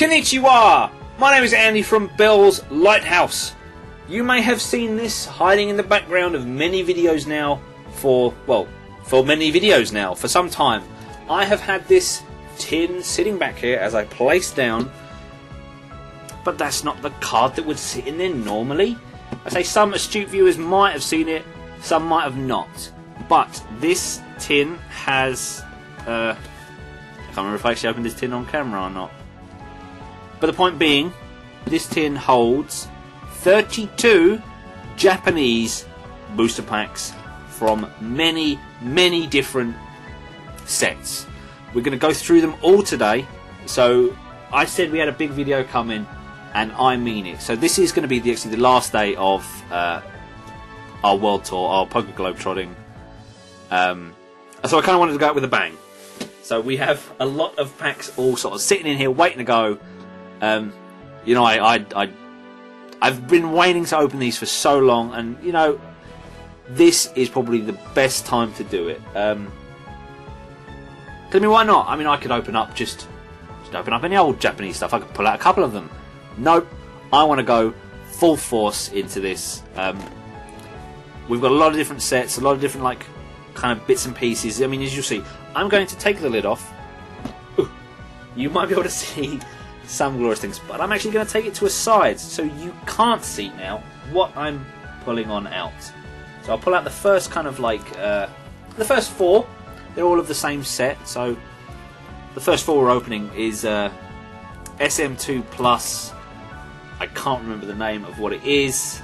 Konnichiwa! My name is Andy from Bell's Lighthouse. You may have seen this hiding in the background of many videos now for some time. I have had this tin sitting back here as I place down, but that's not the card that would sit in there normally. I say some astute viewers might have seen it, some might have not. But this tin has... I can't remember if I actually opened this tin on camera or not. But the point being, this tin holds 32 Japanese booster packs from many, many different sets. We're going to go through them all today. So I said we had a big video coming, and I mean it. So this is going to be actually the last day of our world tour, our PokéGlobetrotting. So I kind of wanted to go out with a bang. So we have a lot of packs all sort of sitting in here waiting to go. You know, I've been waiting to open these for so long, and you know, this is probably the best time to do it. I mean, why not? I mean, I could open up just open up any old Japanese stuff. I could pull out a couple of them. Nope, I want to go full force into this. We've got a lot of different sets, a lot of different like kind of bits and pieces. I mean, as you'll see, I'm going to take the lid off. Ooh, you might be able to see some glorious things, but I'm actually going to take it to a side so you can't see now what I'm pulling on out. So I'll pull out the first kind of like the first four. They're all of the same set. So the first four we're opening is SM2 Plus. I can't remember the name of what it is.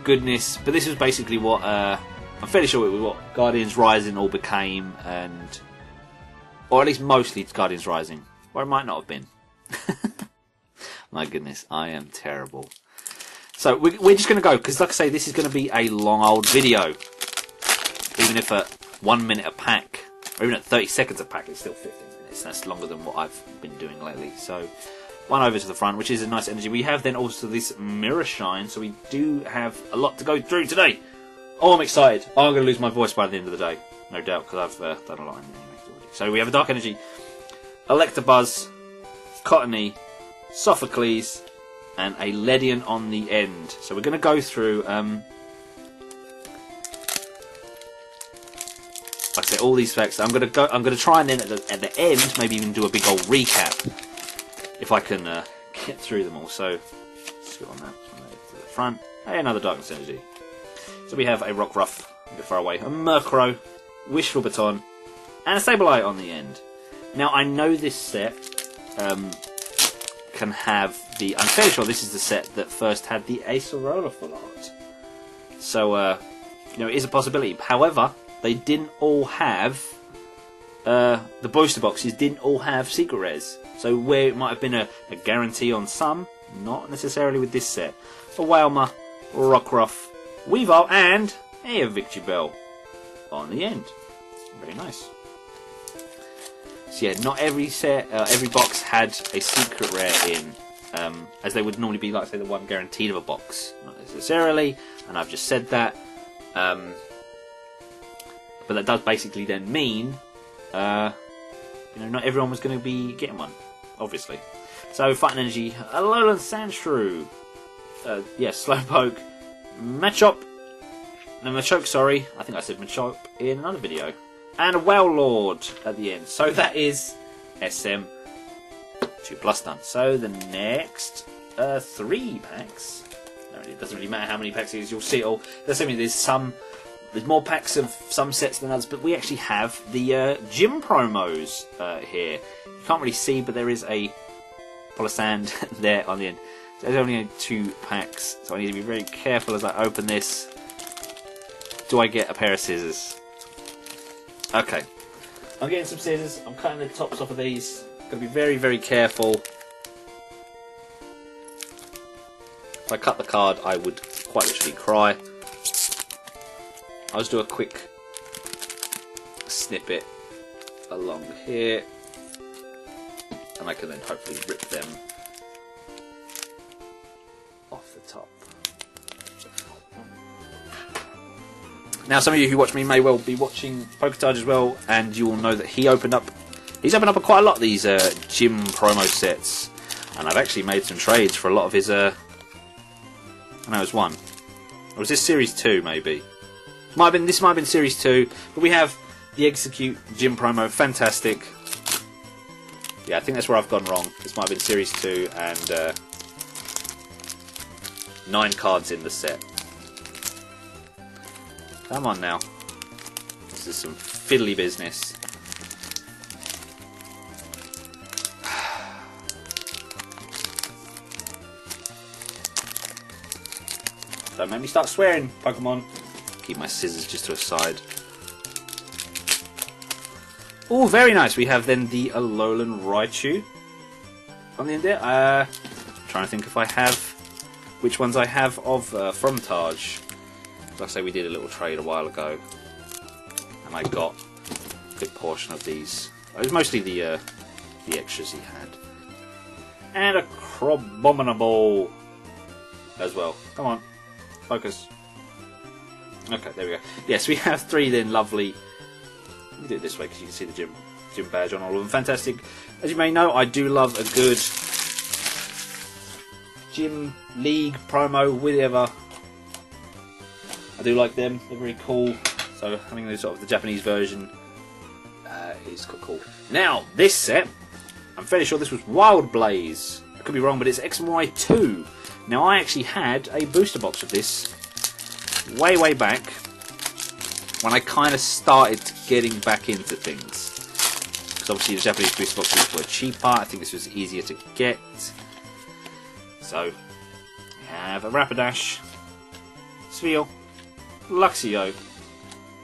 Goodness, but this is basically what I'm fairly sure it was what Guardians Rising all became, and or at least mostly it's Guardians Rising, or it might not have been. My goodness, I am terrible. So we're just going to go, because like I say, this is going to be a long old video. Even if at 1 minute a pack, or even at 30 seconds a pack, it's still 15 minutes. That's longer than what I've been doing lately. So one over to the front, which is a nice energy. We have then also this mirror shine, so we do have a lot to go through today. Oh, I'm excited. Oh, I'm going to lose my voice by the end of the day, no doubt, because I've done a lot in the So we have a Dark Energy, Electabuzz, Cottony, Sophocles, and a Ledian on the end. So we're going to go through, like I say, all these facts. I'm going to try and then at the end maybe even do a big old recap if I can get through them all. So let's go on that to the front. Hey, another Darkness Energy. So we have a Rockruff a bit far away, a Murkrow, Wishful Baton, and a Sableye on the end. Now I know this set can have the... I'm fairly sure this is the set that first had the Acerola full art. So, you know, it is a possibility. However, they didn't all have... the booster boxes didn't all have secret rares. So where it might have been a guarantee on some, not necessarily with this set. A Wailmer, Rockruff, Weavile, and a Victreebel on the end. Very nice. So yeah, not every set, every box had a secret rare in, as they would normally be, like say, the one guaranteed of a box. Not necessarily, and I've just said that. But that does basically then mean, you know, not everyone was going to be getting one, obviously. So Fighting Energy, Alolan Sandshrew, Slowpoke, Machop, sorry, I think I said Machop in another video. And a Wailord at the end. So that is SM2 Plus done. So the next 3 packs. No, it doesn't really matter how many packs it is. You'll see it all. There's more packs of some sets than others, but we actually have the gym promos here. You can't really see, but there is a Polisand there on the end. So there's only 2 packs, so I need to be very careful as I open this. Do I get a pair of scissors? Okay, I'm getting some scissors. I'm cutting the tops off of these. Got to be very, very careful. If I cut the card, I would quite literally cry. I'll just do a quick snippet along here, and I can then hopefully rip them off the top. Now, some of you who watch me may well be watching PokéTarge as well, and you will know that he opened up He's opened up quite a lot of these gym promo sets, and I've actually made some trades for a lot of his. I know it was one. Or was this Series 2 maybe? This might have been Series 2, but we have the Execute gym promo, fantastic. Yeah, I think that's where I've gone wrong. This might have been Series 2 and 9 cards in the set. Come on now. This is some fiddly business. Don't make me start swearing, Pokemon. Keep my scissors just to a side. Oh, very nice. We have then the Alolan Raichu on the end there. I'm trying to think if I have which ones I have of from Taj. Like I say, we did a little trade a while ago, and I got a good portion of these. It was mostly the extras he had, and a Crobominable as well. Come on, focus. Okay, there we go. Yes, we have 3 then lovely. Let me do it this way because you can see the gym badge on all of them. Fantastic. As you may know, I do love a good gym league promo, whatever. I do like them. They're very cool. So having the sort of the Japanese version is cool. Now this set, I'm fairly sure this was Wild Blaze. I could be wrong, but it's X and Y 2. Now I actually had a booster box of this way back when I kind of started getting back into things. Because obviously the Japanese booster boxes were cheaper. I think this was easier to get. So we have a Rapidash, Spheal, Luxio,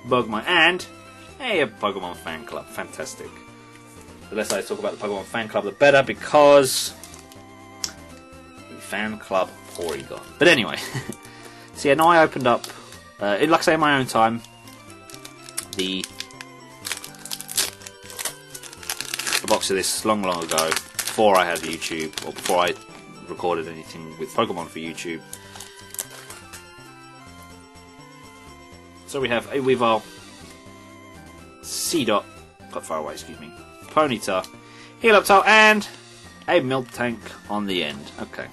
Bugmite, and a Pokemon Fan Club. Fantastic. The less I talk about the Pokemon Fan Club, the better, because the Fan Club Porygon. But anyway, so yeah, now I opened up, like I say, in my own time, the box of this long ago, before I had YouTube, or before I recorded anything with Pokemon for YouTube. So we have a Weavile, Seedot, got far away, excuse me, Ponyta, Healoptile, and a Milk Tank on the end. Okay.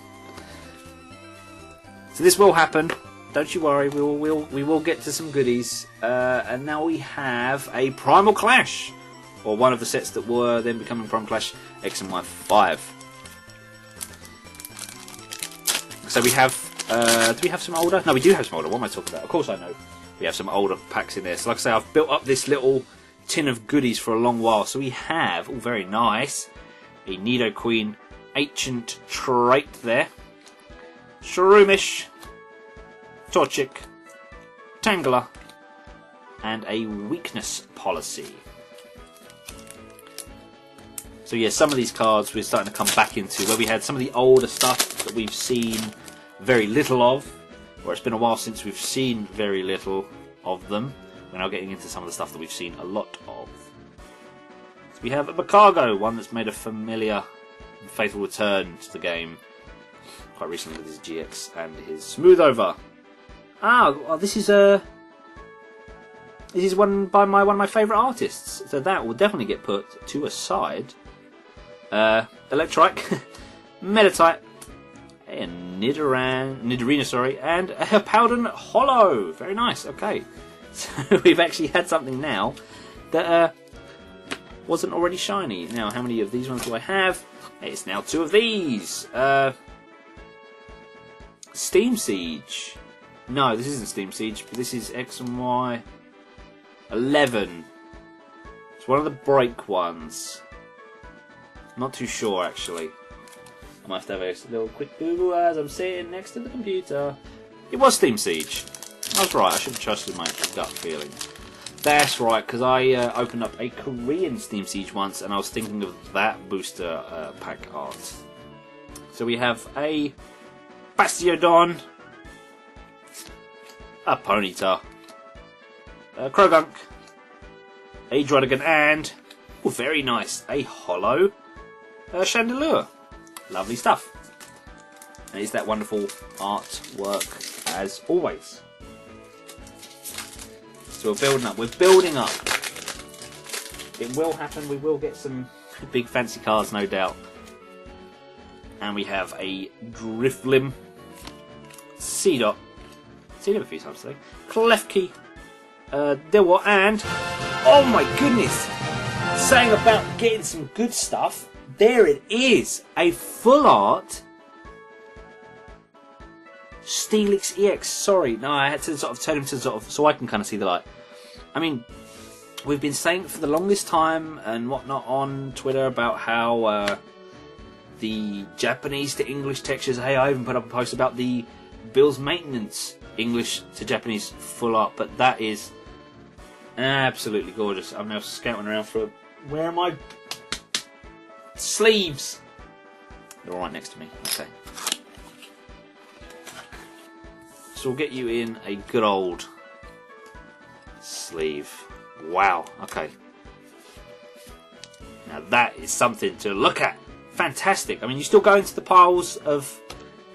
So this will happen. Don't you worry. We will get to some goodies. And now we have a Primal Clash, or one of the sets that were then becoming Primal Clash X and Y 5. So we have. Do we have some older? No, we do have some older. What am I talking about? Of course I know. We have some older packs in there. So like I say, I've built up this little tin of goodies for a long while. So we have, oh, very nice, a Nidoqueen Ancient Trait there, Shroomish, Torchic, Tangela, and a Weakness Policy. So yeah, some of these cards we're starting to come back into, where we had some of the older stuff that we've seen very little of, or it's been a while since we've seen very little of them. We're now getting into some of the stuff that we've seen a lot of. So we have a Macargo, one that's made a familiar and faithful return to the game quite recently with his GX and his Smooth Over. Well, this is one by one of my favourite artists, so that will definitely get put to a side. Electrike, Meditite, a Nidorina, and a Powden Hollow. Very nice. Okay, so we've actually had something now that wasn't already shiny. Now, how many of these ones do I have? It's now 2 of these. Steam Siege. No, this isn't Steam Siege, but this is X and Y 11. It's one of the break ones. Not too sure, actually. I might have to have a little quick Google as I'm sitting next to the computer. It was Steam Siege. I was right, I should have trusted my gut feeling. That's right, because I opened up a Korean Steam Siege once, and I was thinking of that booster pack art. So we have a Bastiodon, a Ponyta, a Krogunk, a Druddigon, and, oh, very nice, a Hollow Chandelure. Lovely stuff. And it's that wonderful artwork as always. So we're building up. We're building up. It will happen. We will get some Big fancy cards, no doubt. And we have a Driflim, Seedot, seen him a few times today, Klefki, Dewa, and oh my goodness! Saying about getting some good stuff, there it is, a full art Steelix EX. Sorry, no, I had to sort of turn him to sort of so I can kind of see the light. I mean, we've been saying for the longest time and whatnot on Twitter about how the Japanese to English textures. Hey, I even put up a post about the Bill's Maintenance English to Japanese full art, but that is absolutely gorgeous. I'm now scouting around for where are my sleeves? They're all right next to me. Okay. So we'll get you in a good old sleeve. Wow. Okay. Now that is something to look at. Fantastic. I mean, you still go into the piles of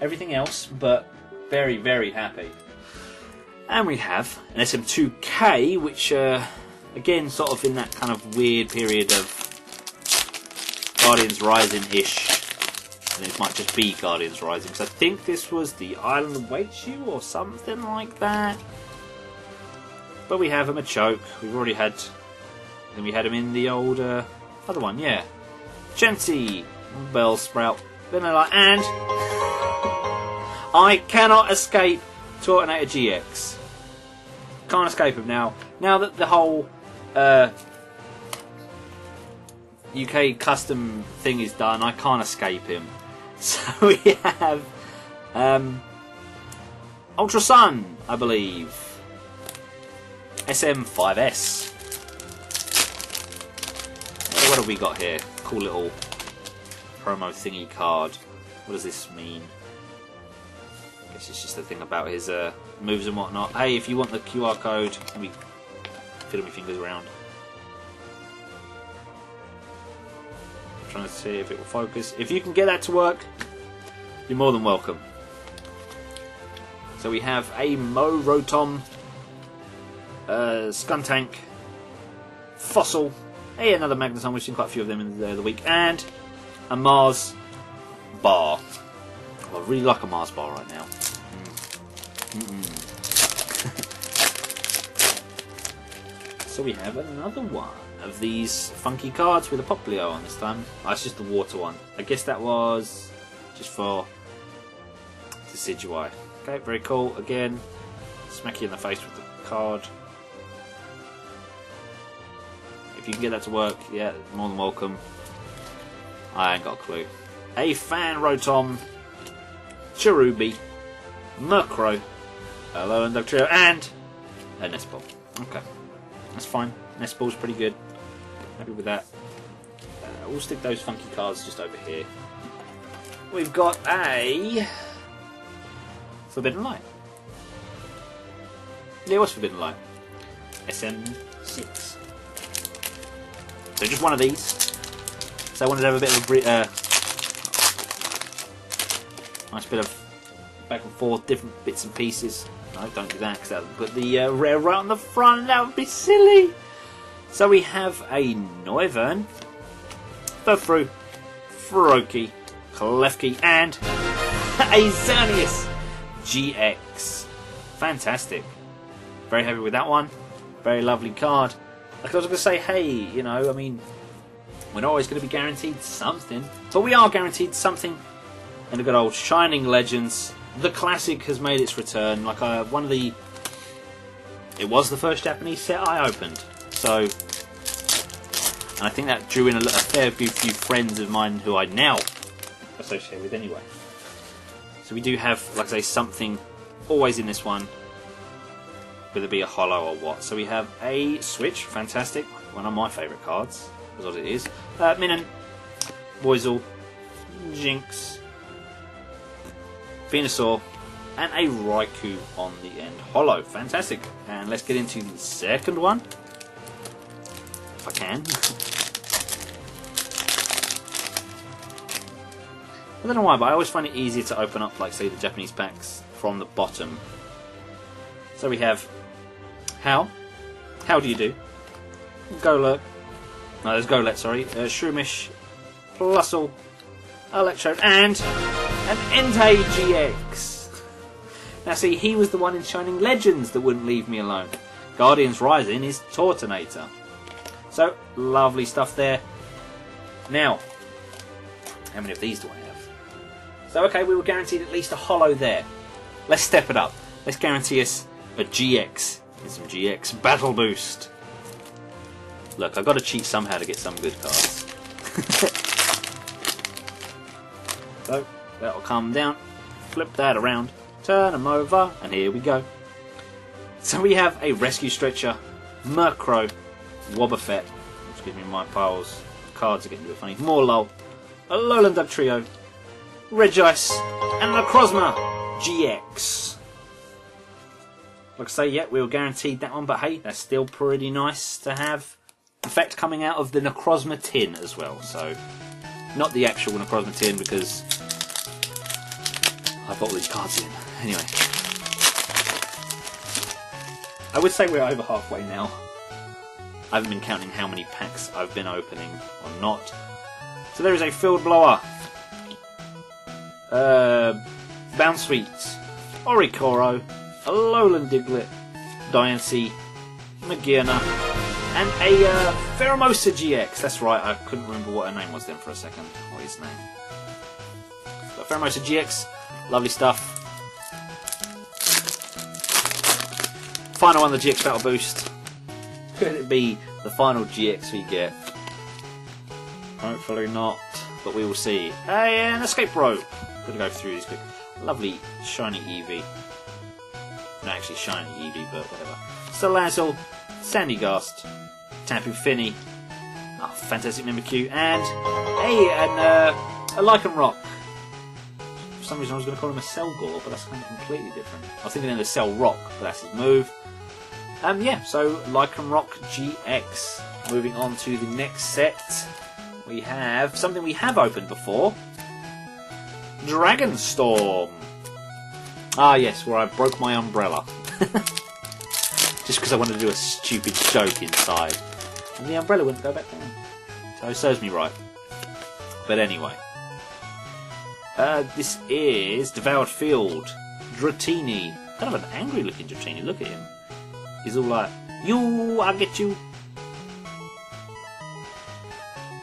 everything else, but very, very happy. And we have an SM2K, which, again, sort of in that kind of weird period of Guardians Rising-ish. I think it might just be Guardians Rising, because I think this was the Island Awaits You or something like that. But we have a Machoke. We've already had... Then we had him in the old other one, yeah. Chansey, Bellsprout, Vanilla, and... I cannot escape Tortonator GX. Can't escape him now. Now that the whole UK custom thing is done, I can't escape him. So we have Ultra Sun, I believe. SM5S. What have we got here? Cool little promo thingy card. What does this mean? I guess it's just a thing about his moves and whatnot. Hey, if you want the QR code, let me fiddle my fingers around. I'm trying to see if it will focus. If you can get that to work, you're more than welcome. So we have a Mo Rotom, Skuntank, Fossil, hey, another Magneton, we've seen quite a few of them in the week, and a Mars Bar. I really like a Mars Bar right now. So we have another one of these funky cards with a Poplio on this time. Oh, it's just the water one. I guess that was just for Decidueye. Okay, very cool. Again, smack you in the face with the card. If you can get that to work, yeah, more than welcome. I ain't got a clue. A Fan Rotom, Cherubi, Murkrow, a Lowland Dugtrio, and a Nestball. Okay, that's fine. Nestball's pretty good. Happy with that. We'll stick those funky cards just over here. We've got a Forbidden Light. Yeah, it was Forbidden Light. SM6. So just one of these. So I wanted to have a bit of a nice bit of back and forth, different bits and pieces. No, don't do that because that would put the rare right on the front and that would be silly. So we have a Noivern, Furfrou, Froakie, Klefki, and a Xerneas GX. Fantastic. Very happy with that one. Very lovely card. Like I was going to say, hey, you know, I mean, we're not always going to be guaranteed something, but we are guaranteed something. And the good old Shining Legends, the classic has made its return. Like one of the, it was the first Japanese set I opened. So, and I think that drew in a fair few friends of mine who I now associate with anyway. So we do have, like I say, something always in this one. Whether it be a holo or what. So we have a Switch, fantastic. One of my favourite cards, as what it is. Minun, Boizel, Jinx, Venusaur, and a Raikou on the end. Holo, fantastic. And let's get into the second one. If I can. I don't know why, but I always find it easier to open up, like, say, the Japanese packs from the bottom. So we have How do you do? Golurk, No, there's Golett, sorry. Shroomish, Plusle, Electrode, and an Entei GX. Now see, he was the one in Shining Legends that wouldn't leave me alone. Guardians Rising is Tortonator. So, lovely stuff there. Now, how many of these do I have? So, okay, we were guaranteed at least a holo there. Let's step it up. Let's guarantee us a GX. Get some GX Battle Boost. Look, I've got to cheat somehow to get some good cards. So, that'll come down. Flip that around. Turn them over. And here we go. So we have a Rescue Stretcher, Murkrow, Wobbuffet. Excuse me, my piles. Cards are getting a bit funny. Morlow, a Alolan Dugtrio, Regice, and a Necrozma GX. Like I say, yeah, we were guaranteed that one, but hey, that's still pretty nice to have. Effect coming out of the Necrozma tin as well. So, not the actual Necrozma tin because I bought all these cards in. Anyway. I would say we're over halfway now. I haven't been counting how many packs I've been opening or not. So there is a Field Blower, Bounsweet, Oricoro, a Alolan Diglett, Diancie, Magearna, and a Pheromosa GX. That's right, I couldn't remember what her name was then for a second, or his name. But Pheromosa GX, lovely stuff. Final one, the GX Battle Boost. Could it be the final GX we get? Hopefully not, but we will see. An Escape Rope. Gonna go through these quick. Lovely shiny Eevee. Not actually shiny Eevee, but whatever. Salazzle, Sandygast, Tapu Fini, fantastic Mimikyu, and a Lycanroc. For some reason I was going to call him a Selgor, but that's kind of completely different. I was thinking of a Cellrock, but that's his move. Yeah, so Lycanroc GX. Moving on to the next set, we have something we have opened before. Dragonstorm. Ah yes, where I broke my umbrella. Just because I wanted to do a stupid joke inside. And the umbrella wouldn't go back down. So it serves me right. But anyway. This is Devoured Field. Dratini. Kind of an angry looking Dratini, look at him. He's all like, you, I'll get you.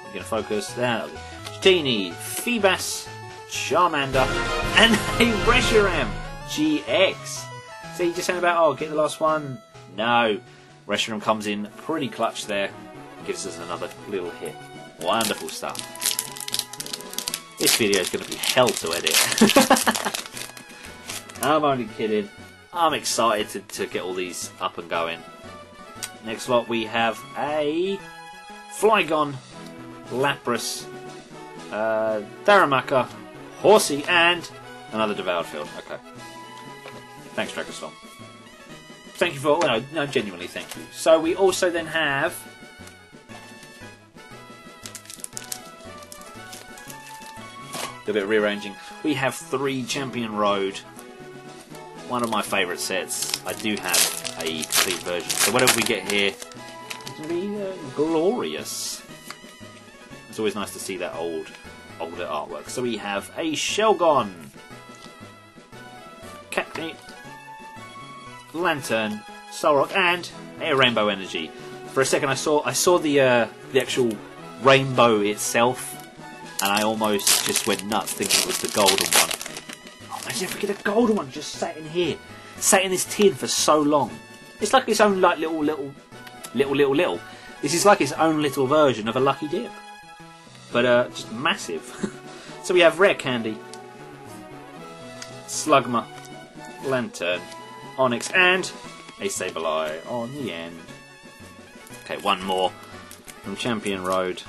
We're going to focus. There. Dratini, Feebas, Charmander, and a Reshiram GX. So you just saying about, oh, get the last one. No. Reshiram comes in pretty clutch there. Gives us another little hit. Wonderful stuff. This video is going to be hell to edit. I'm only kidding. I'm excited to get all these up and going. Next lot we have a Flygon, Lapras, Darumaka, Horsey, and another Devoured Field. Okay. Thanks, Dragonstorm. Thank you for... Well, no, genuinely thank you. So we also then have... a bit of rearranging. We have 3 Champion Road. One of my favourite sets. I do have a complete version. So whatever we get here, it's going to be glorious. It's always nice to see that older artwork. So we have a Shelgon, Cacnea, Lantern, Solrock, and a Rainbow Energy. For a second I saw the actual rainbow itself, and I almost just went nuts thinking it was the golden one. Oh, imagine if we get a golden one just sat in here, sat in this tin for so long. It's like its own like little. This is like its own little version of a Lucky Dip, but just massive. So we have Rare Candy, Slugma, Lantern, Onyx, and a Sableye on the end. Okay, one more from Champion Road.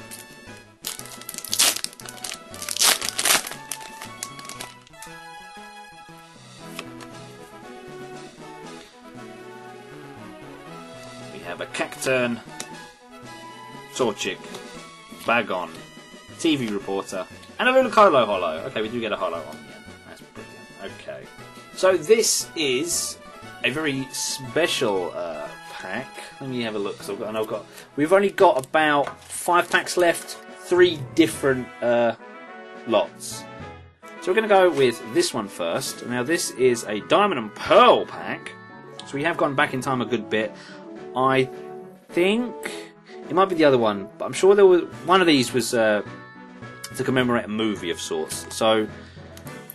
We have a Cacturn, Torchic, Bagon, TV Reporter, and a Ludicolo Holo. Okay, we do get a Holo on the end. That's brilliant. Okay. So this is a very special pack. Let me have a look. Cause we've only got about 5 packs left. 3 different lots. So we're going to go with this one first. Now this is a Diamond and Pearl pack. So we have gone back in time a good bit. I think it might be the other one, but I'm sure there was one of these was to commemorate a movie of sorts. So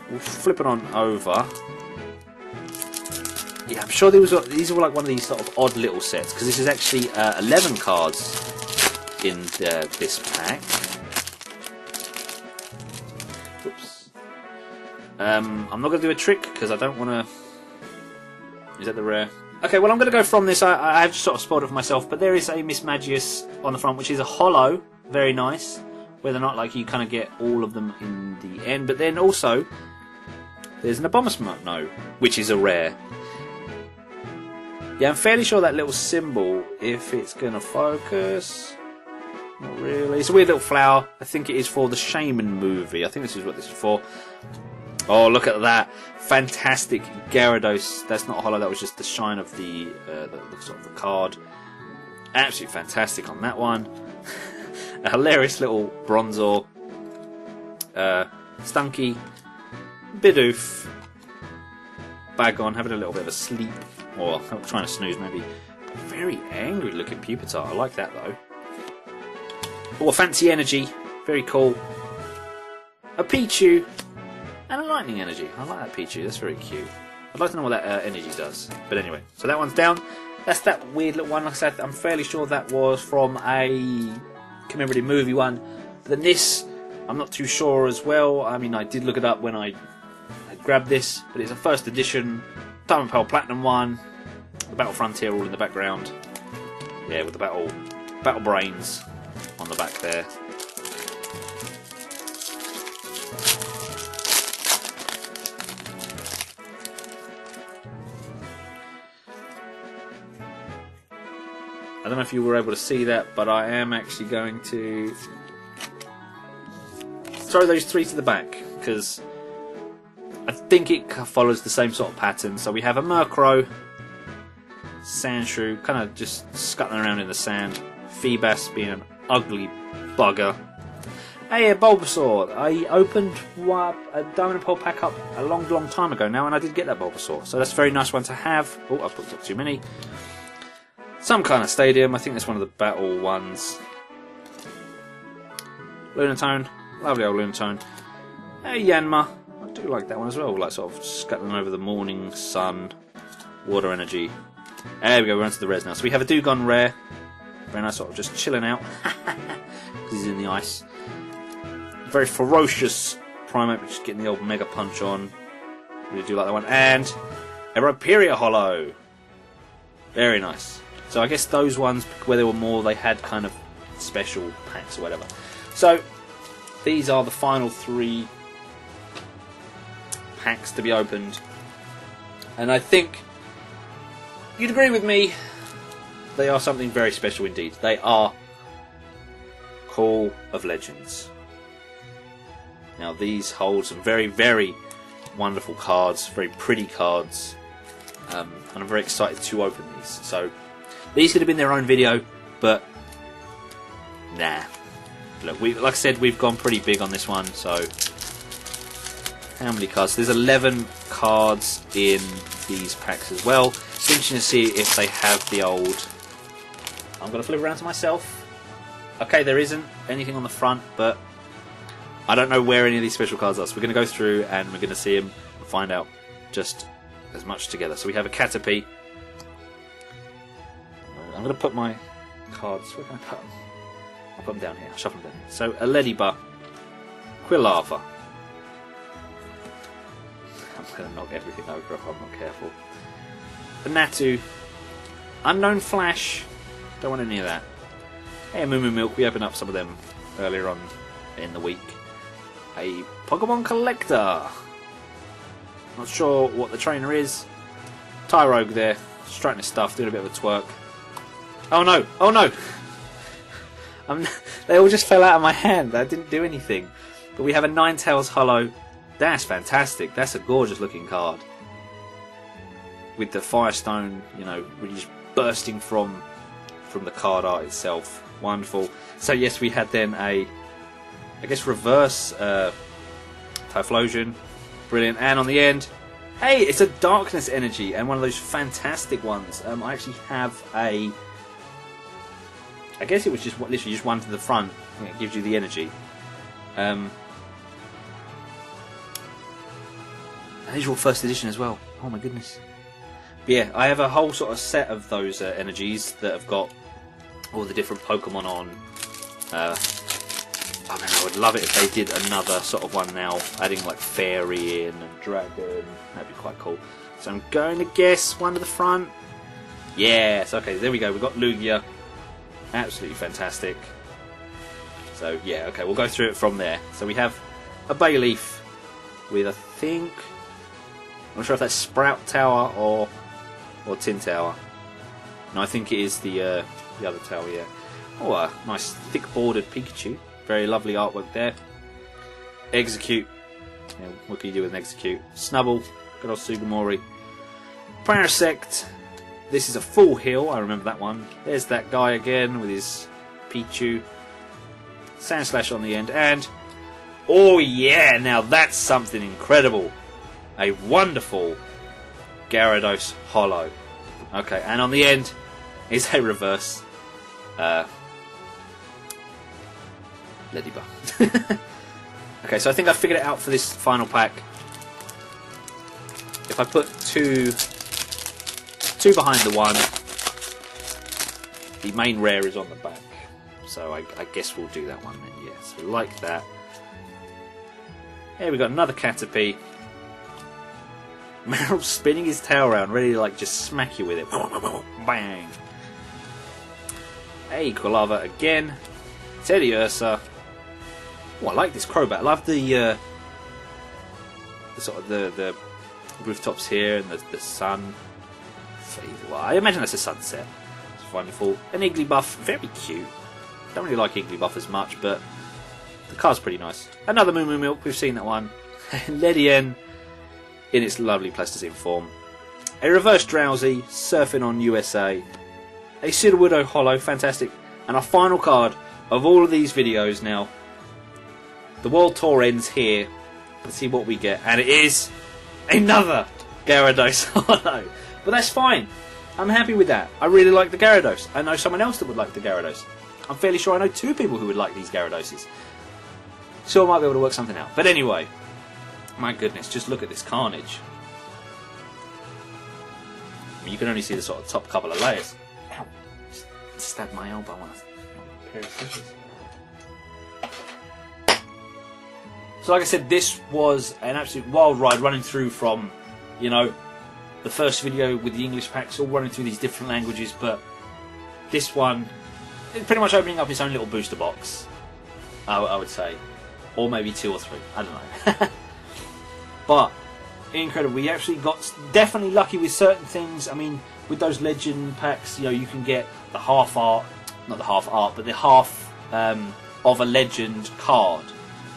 we'll flip it on over. Yeah, I'm sure these were like one of these sort of odd little sets, because this is actually 11 cards in this pack. Oops. I'm not going to do a trick because I don't want to. Is that the rare? Okay, well I'm going to go from this. I have sort of spoiled it for myself, but there is a Miss Magius on the front, which is a holo, very nice. Whether or not like you kind of get all of them in the end, but then also there's an Abomasnow, which is a rare. Yeah, I'm fairly sure that little symbol, if it's going to focus, not really. It's a weird little flower. I think it is for the Shaman movie. I think this is what this is for. Oh, look at that. Fantastic Gyarados. That's not a holo, that was just the shine of the sort of the card. Absolutely fantastic on that one. A hilarious little Bronzor. Stunky. Bidoof. Bagon, having a little bit of a sleep. Or trying to snooze, maybe. Very angry looking Pupitar. I like that though. Oh, a Fancy Energy. Very cool. A Pichu. And a Lightning Energy. I like that Pichu. That's very cute. I'd like to know what that energy does. But anyway, so that one's down. That's that weird little one. Like I said, I'm fairly sure that was from a commemorative movie one. But then this, I'm not too sure as well. I mean, I did look it up when I grabbed this, but it's a first edition Diamond Pearl Platinum one. The Battle Frontier all in the background. Yeah, with the Battle Brains on the back there. I don't know if you were able to see that, but I am actually going to throw those 3 to the back, because I think it follows the same sort of pattern. So we have a Murkrow, Sandshrew, kind of just scuttling around in the sand, Feebas being an ugly bugger. Hey, a Bulbasaur. I opened a Diamond and Pearl pack up a long time ago now, and I did get that Bulbasaur. So that's a very nice one to have. Oh, I've put up too many. Some kind of stadium. I think that's one of the battle ones. Lunatone. Lovely old Lunatone. Hey, Yanma. I do like that one as well. Like sort of scuttling over the morning sun. Water energy. There we go. We're onto the res now. So we have a Dewgong rare. Very nice, sort of just chilling out. Because he's in the ice. Very ferocious Primate, which is getting the old Mega Punch on. Really do like that one. And a Rhyperior holo. Very nice. So I guess those ones, where there were more, they had kind of special packs or whatever. So these are the final 3 packs to be opened. And I think you'd agree with me, they are something very special indeed. They are Call of Legends. Now these hold some very, very wonderful cards, very pretty cards. And I'm very excited to open these. So these could have been their own video, but nah. Look, like I said, we've gone pretty big on this one. So how many cards? There's 11 cards in these packs as well. It's interesting to see if they have the old. I'm going to flip around to myself. Okay, there isn't anything on the front, but I don't know where any of these special cards are. So we're going to go through and we're going to see them and find out just as much together. So we have a Caterpie. I'm going to put my cards. Where can I put them? I'll put them down here. I'll shuffle them down. So a Ladybug, Quilava. I'm going to knock everything over if I'm not careful. A Natu, Unknown Flash. Don't want any of that. Hey, Moo Moo Milk. We opened up some of them earlier on in the week. A Pokemon Collector. Not sure what the trainer is. Tyrogue there, striking his stuff, doing a bit of a twerk. Oh no! Oh no! They all just fell out of my hand. I didn't do anything. But we have a Ninetales holo. That's fantastic. That's a gorgeous looking card. With the Firestone, you know, really just bursting from the card art itself. Wonderful. So yes, we had then a, I guess, reverse Typhlosion. Brilliant. And on the end, hey, it's a Darkness Energy, and one of those fantastic ones. I actually have a, I guess it was just literally just one to the front. It gives you the energy. And these are all first edition as well. Oh my goodness. But yeah, I have a whole sort of set of those energies that have got all the different Pokemon on. I mean, I would love it if they did another sort of one now, adding like Fairy in and Dragon. That'd be quite cool. So I'm going to guess one to the front. Yes, okay, there we go. We've got Lugia. Absolutely fantastic. So yeah, okay, we'll go through it from there. So we have a Bayleaf with, I think, I'm not sure if that's Sprout Tower or Tin Tower. No, I think it is the other tower, yeah. Oh, a nice thick bordered Pikachu. Very lovely artwork there. Execute. Yeah, what can you do with an Execute? Snubble. Good old Sugimori. Parasect. This is a full heal. I remember that one. There's that guy again with his Pichu. Sandslash on the end. And, oh yeah, now that's something incredible. A wonderful Gyarados Holo. Okay, and on the end is a reverse Ladybug. Okay, so I think I figured it out for this final pack. If I put two behind the one, the main rare is on the back. So I guess we'll do that one then, yeah. So like that. Here we got another Caterpie. Meryl spinning his tail around, ready to like just smack you with it. Bang! Hey, Quilava again. Teddy Ursa. Oh, I like this Crobat. I love the sort of the rooftops here and the sun. Well, I imagine that's a sunset. It's wonderful. An Igglybuff, very cute. Don't really like Igglybuff as much, but the card's pretty nice. Another Moo Moo Milk. We've seen that one. Ledien in its lovely plasticine form. A reverse Drowsy, surfing on USA. A Sudowoodo Holo, fantastic. And our final card of all of these videos now. The World Tour ends here. Let's see what we get. And it is another Gyarados Holo. But that's fine. I'm happy with that. I really like the Gyarados. I know someone else that would like the Gyarados. I'm fairly sure I know 2 people who would like these Gyaradoses. So I might be able to work something out. But anyway, my goodness, just look at this carnage. I mean, you can only see the sort of top couple of layers. Ow. Just stabbed my elbow on a pair of scissors. So like I said, this was an absolute wild ride, running through from, you know, the first video with the English packs, all running through these different languages, but this one, pretty much opening up its own little booster box, I would say. Or maybe 2 or 3, I don't know. But, incredible. We actually got definitely lucky with certain things. I mean, with those legend packs, you know, you can get the half art, not the half art, but the half of a legend card.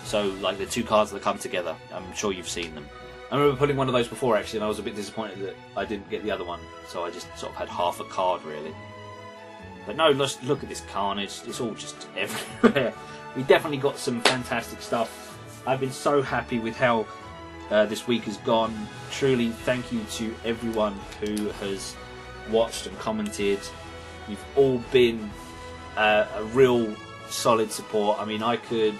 So, like the 2 cards that come together. I'm sure you've seen them. I remember putting one of those before, actually, and I was a bit disappointed that I didn't get the other one. So I just sort of had half a card, really. But no, let's look at this carnage. It's all just everywhere. We definitely got some fantastic stuff. I've been so happy with how this week has gone. Truly, thank you to everyone who has watched and commented. You've all been a real solid support. I mean, I could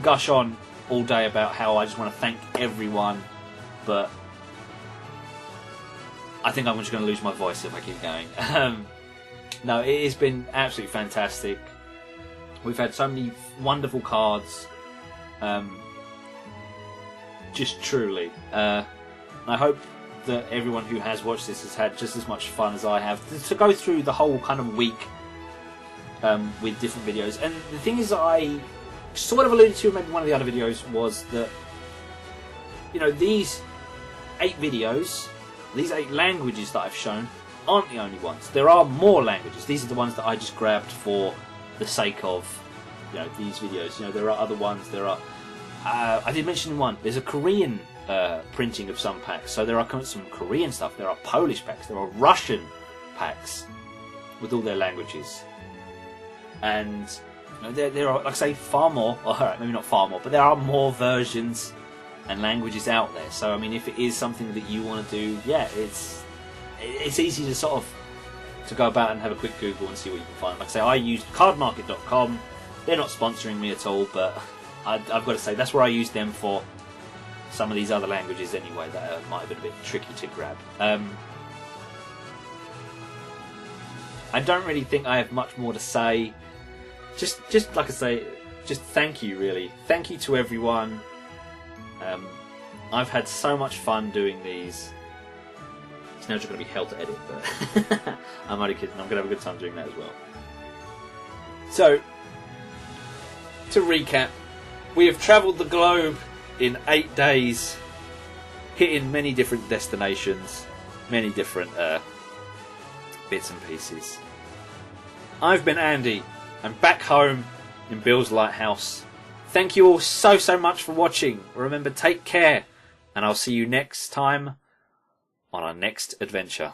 gush on all day about how I just want to thank everyone, but I think I'm just going to lose my voice if I keep going. No, it has been absolutely fantastic. We've had so many wonderful cards. Just truly. I hope that everyone who has watched this has had just as much fun as I have to go through the whole kind of week with different videos. And the thing is, I sort of alluded to maybe one of the other videos, was that, you know, these 8 videos, these 8 languages that I've shown aren't the only ones. There are more languages. These are the ones that I just grabbed for the sake of, you know, these videos. You know, there are other ones. There are I did mention one. There's a Korean printing of some packs, so there are some Korean stuff. There are Polish packs. There are Russian packs with all their languages. And there are, like I say, far more, or maybe not far more, but there are more versions and languages out there. So I mean, if it is something that you want to do, yeah, it's easy to sort of to go about and have a quick Google and see what you can find. Like I say, I used cardmarket.com. They're not sponsoring me at all, but I've got to say that's where I used them for some of these other languages anyway that might have been a bit tricky to grab. I don't really think I have much more to say. Just like I say, just thank you, really. Thank you to everyone. I've had so much fun doing these. It's now just going to be hell to edit, but I'm only kidding. I'm going to have a good time doing that as well. So, to recap, we have travelled the globe in 8 days, hitting many different destinations, many different bits and pieces. I've been Andy. I'm back home in Bill's Lighthouse. Thank you all so much for watching. Remember, take care, and I'll see you next time on our next adventure.